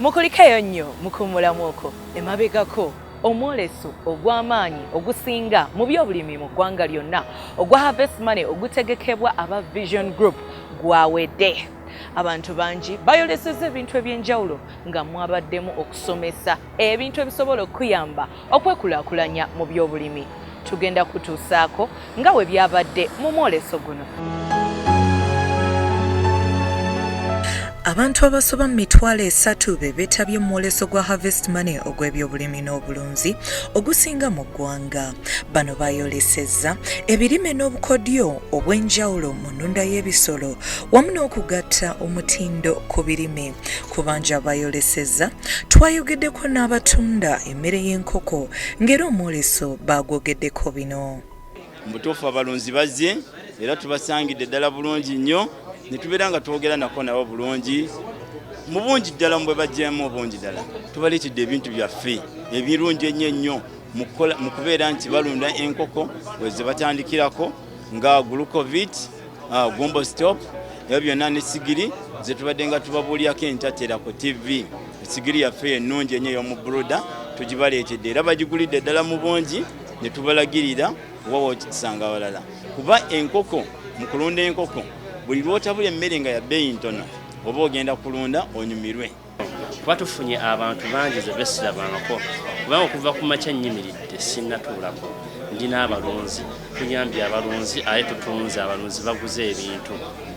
Mukulikeyo nnyo mukumulamu okwo emabegako omwoleso ogw'amaanyi ogusinga mu byobulimi mu ggwanga lyonna ogwa Harvest Money ogutegekebwa aba Vision Group gwawedde. Abantu bangi bayolesezza ebintu eby'enjawulo nga mwabaddemu okusomesa ebintu ebisobola okuyamba okwekulaakulanya mu byobulimi. Tugenda kutuusaako nga bwe byabadde mu mwoleso guno. Abantu abasoba mu 3,000 be beetabye mu mwoleso gwa Harvest Money ogw'ebyobulimi n'obulunzi ogusinga mu ggwanga. Bano bayolesezza ebirime n'obukodyo obw'enjawulo mu nnunda y'ebisolo wamu n'okugatta omutindo ku birime. Ku bangi abayolesezza twayogeddeko n'abatunda emmere y'enkoko ng'era omwoleso baagwogeddeko bino. Mu butuufu abalunzi bazze era tubasangidde ddala bulungi nnyo. Nitubeera nga twogera nako nabo bulungi mu bungi ddala mwe bajjemu obungi ddala tubaleetedde ebintu byaffe ebirungi ennyo mu kubeera nti balunda enkoko weze batandikirako nga glucovit, gumbo stop, ebyo byonna n'essigiri ze tubadde nga tubabuulyako entatera ku TV. Essigiri yaffe ennungi ennyo ey'omu Buruda tugibaleetedde era bagigulidde ddala mu bungi ne tubalagirira wawa okisanga abalala kuba enkoko mu kulunda enkoko buli lwotabula emmere nga ya bbeeyi ntono oba ogenda kulunda onyumirwe. Kuba tufunye abantu bangi ze besirabangako kubanga okuva ku makya nnyimiridde sinnatuulako ndi n'abalunzi tuyambye abalunzi aye tutunze abalunzi baguze ebintu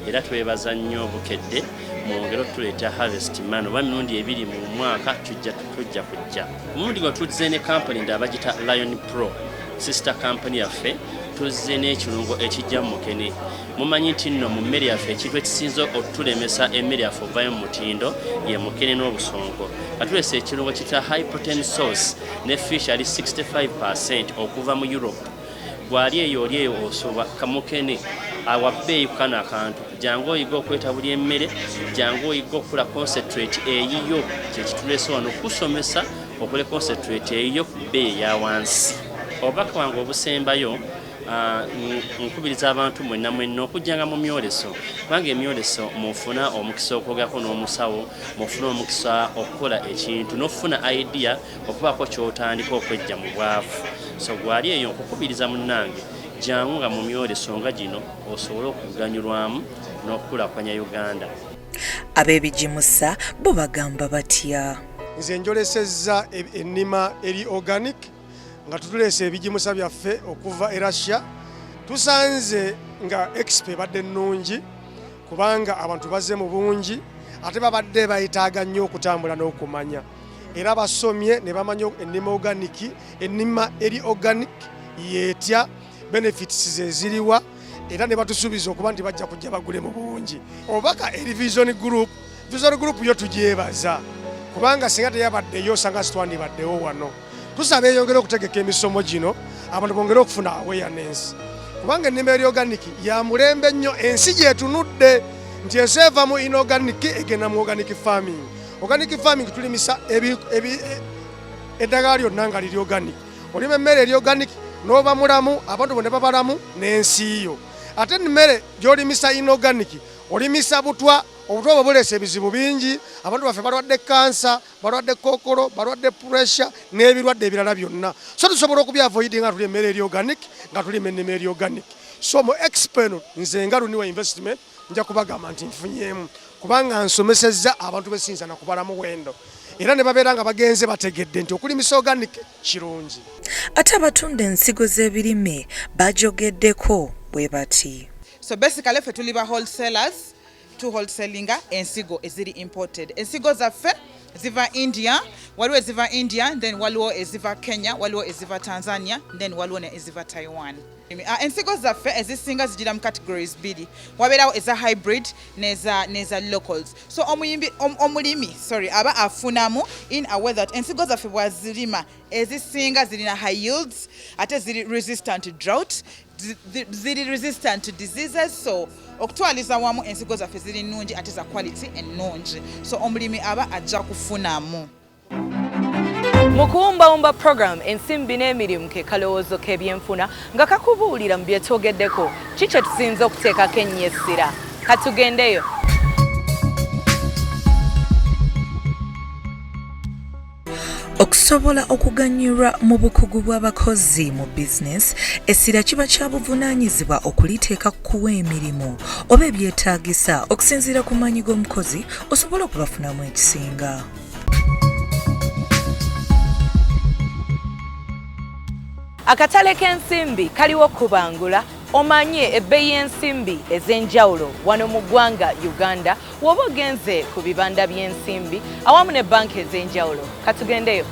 era twebaza nnyo bukedde mu ngero tuleeta Harvest Money oba mirundi 2 mu mwaka tujja kujja omulundi gwe tuzze ne kampani ndabagita Lion Pro sister company yaffe tuzze n'ekirungo ekijja mu Mukene. Mumanyi nti nno mu mmere yaffe ekintu ekisinza otulemesa emmere yaffe ovayo mu mutindo ye mukene n'obusonko. Katulesa ekirungo kita high protein sauce ne fish ali 65% okuva mu Europe. Gwali eyo oli eyo osoba kamukene awabbeeyi ku kano akantu jangu oyiga okwetabula emmere jangu oyiga okula concentrate eyiyo kyekitulesa wano kusomesa okule concentrate eyiyo ku bbeeyi ya wansi. Obubaka wange obusembayo nkubiriza abantu mwenna okujjanga mu myoleso kubanga emyoleso mufuna omukisa okwogako n'omusawo mufuna omukisa okukola ekintu n'ofuna idea okubaako ky'otandika okwejja mu bwavu. So gwali eyo nkukubiriza munnange jangu nga mu myoleso nga gino osobole okuganyulwamu n'okukulaakulanya Uganda. Ab'ebigimusa bo bagamba batya? Nze njolesezza ennima eri organic nga tutulese ebigimusa byaffe okuva e Russia. Tusanze nga expe badde nnungi kubanga abantu bazze mu bungi ate babadde bayitaaga nnyo okutambula n'okumanya era basomye ne bamanya ennima eri organic yeetya benefits ze ziriwa era ne batusuubiza okuba nti bajja kujja bagule mu bungi. Obaka eri Vision Group yo tugyebaza kubanga singa teyabaddeyo osanga sitwandibaddewo wano. Tusaba eyongera okutegeka emisomo gino abantu bongera okufuna awareness kubanga ennima eri organic ya mulembe nnyo ensi gyetunudde nti enseva mu inorganic egenda mu organic farming. Organic farming tulimisa eddagala lyonna nga liri organic. Olima emmere eri organic n'oba mulamu abantu bonna babalamu n'ensi yo. Ate emmere gy'olimisa inorganic olimisa butwa obutwa bwe buleesa ebizibu bingi. Abantu baffe balwadde kansa, balwadde kokolo, balwadde pressure n'ebirwadde ebirala byonna. So tusobola okubyavoid nga tuli emmere eri organic nga tuli ennima eri organic. So mu expeno nze nga Luniwa Investment nja kubagamba nti nfunyemu kubanga nsomesezza abantu besinza na kubala muwendo era ne babeera nga bagenze bategedde nti okulimisa organic kirungi. Ate abatunda ensigo z'ebirime bajogeddeko bwe bati. So basically ffe tuli ba wholesalers to wholesalinga ensigo eziri imported. Ensigo zaffe ziva India, waliwo eziva India, then waliwo eziva Kenya, waliwo eziva Tanzania, then waliwo ne eziva Taiwan. Ensigo zaffe ezisinga zigira mu categories 2. Wabeerawo eza hybrid neza locals. So omulimi aba afunamu in a way that ensigo zaffe bwazirima ezisinga zirina high yields ate ziri resistant to drought, ziri resistant to diseases. So okutwaliza wamu ensigo zaffe ziri nnungi ate za quality ennungi. So omulimi aba ajja kufunamu. Mu kuwumbawumba program ensimbi n'emirimu ke kalowoozo k'ebyenfuna nga kakubuulira mu bye twogeddeko ki kye tusinza okuteekako ennyo essira. Katugendeyo. Okusobola okuganyulwa mu bukugu bw'abakozi mu bizinesi, essira kiba kya buvunaanyizibwa okuliteeka kuwa emirimu oba ebyetaagisa okusinziira ku maanyi g'omukozi osobola okubafunamu ekisinga. Akatale k'ensimbi kaliwo kubangula. Omanye ebbeeyi y'ensimbi ez'enjawulo wano mu ggwanga Uganda w'oba ogenze ku bibanda by'ensimbi awamu ne banka ez'enjawulo. Katugendeyo.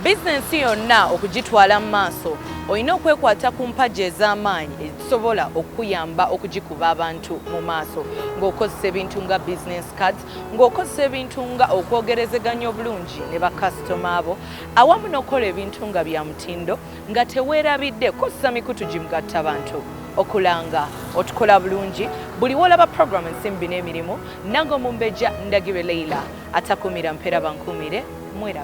Bizinensi yonna okugitwala mu maaso olina okwekwata ku mpagi ez'amaanyi ezisobola okuyamba okugikuba abantu mu maaso ng'okozesa ebintu nga business cards, ng'okozesa ebintu nga okwogerezeganya obulungi ne bakasitoma abo awamu n'okola ebintu nga bya mutindo nga teweerabidde kozesa mikutu gimugatta bantu okulanga otukola bulungi. Buli wolaba program ensimbi n'emirimu nange Omumbejja Ndagire Leila atakumira mpera bankumire mwera.